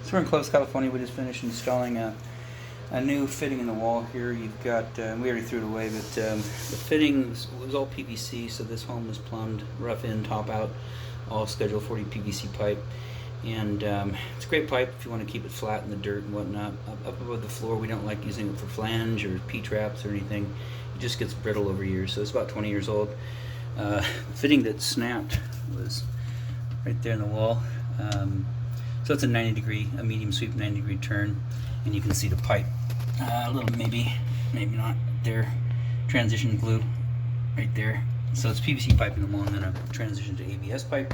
So we're in Clogs, California. We just finished installing a new fitting in the wall here. You've got, we already threw it away, but the fitting was all PVC, so this home was plumbed, rough in, top out, all Schedule 40 PVC pipe. And it's a great pipe if you want to keep it flat in the dirt and whatnot. Up above the floor, we don't like using it for flange or P-traps or anything. It just gets brittle over years, so it's about 20 years old. The fitting that snapped was right there in the wall. So it's a 90-degree, a medium sweep 90-degree turn, and you can see the pipe a little, maybe not there, transition glue right there. So it's PVC pipe in the wall and then a transition to ABS pipe.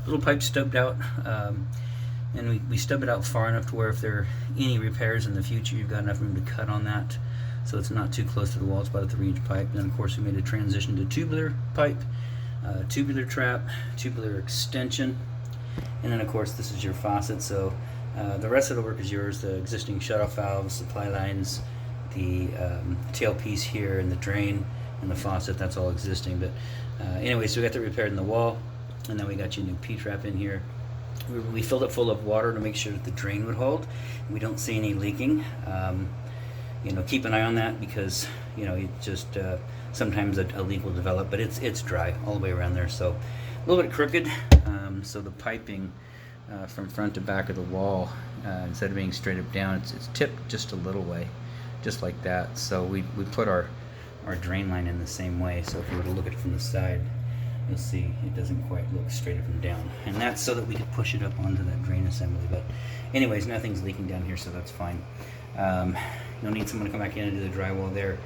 Little pipe stubbed out, and we stub it out far enough to where if there are any repairs in the future, you've got enough room to cut on that, so it's not too close to the wall. It's about a 3-inch pipe. Then of course we made a transition to tubular pipe, tubular trap, tubular extension, and then of course this is your faucet. So the rest of the work is yours. The existing shutoff valves, supply lines, the tailpiece here, and the drain and the faucet, that's all existing. But anyway, so we got that repaired in the wall, and then we got you a new P-trap in here. We filled it full of water to make sure that the drain would hold. We don't see any leaking. You know, keep an eye on that, because you know, it just sometimes a leak will develop, but it's dry all the way around there. So a little bit crooked, so the piping from front to back of the wall, instead of being straight up down, it's tipped just a little way, just like that. So we put our drain line in the same way. So if you were to look at it from the side, you'll see it doesn't quite look straight up and down, and that's so that we could push it up onto that drain assembly. But anyways, nothing's leaking down here, so that's fine. You'll need someone to come back in and do the drywall there.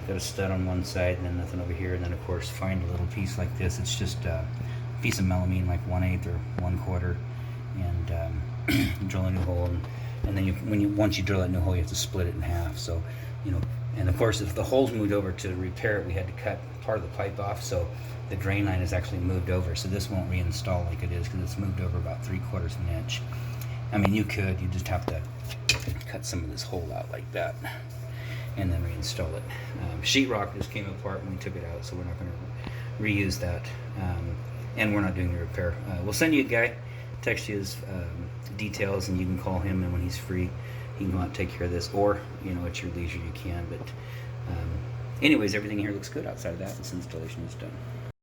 Got a stud on one side, and then nothing over here, and then of course find a little piece like this. It's just a piece of melamine, like 1/8 or 1/4, and drill a new hole, and then once you drill that new hole, you have to split it in half. So you know, and of course if the holes moved over to repair it, we had to cut part of the pipe off, so the drain line is actually moved over. So this won't reinstall like it is, because it's moved over about 3/4 of an inch. I mean, you just have to cut some of this hole out like that and then reinstall it. Sheetrock just came apart when we took it out, so we're not going to reuse that, and we're not doing the repair. We'll send you a guy, text you his details, and you can call him, and when he's free he can go out and take care of this, or you know, at your leisure you can. But anyways, everything here looks good outside of that. This installation is done.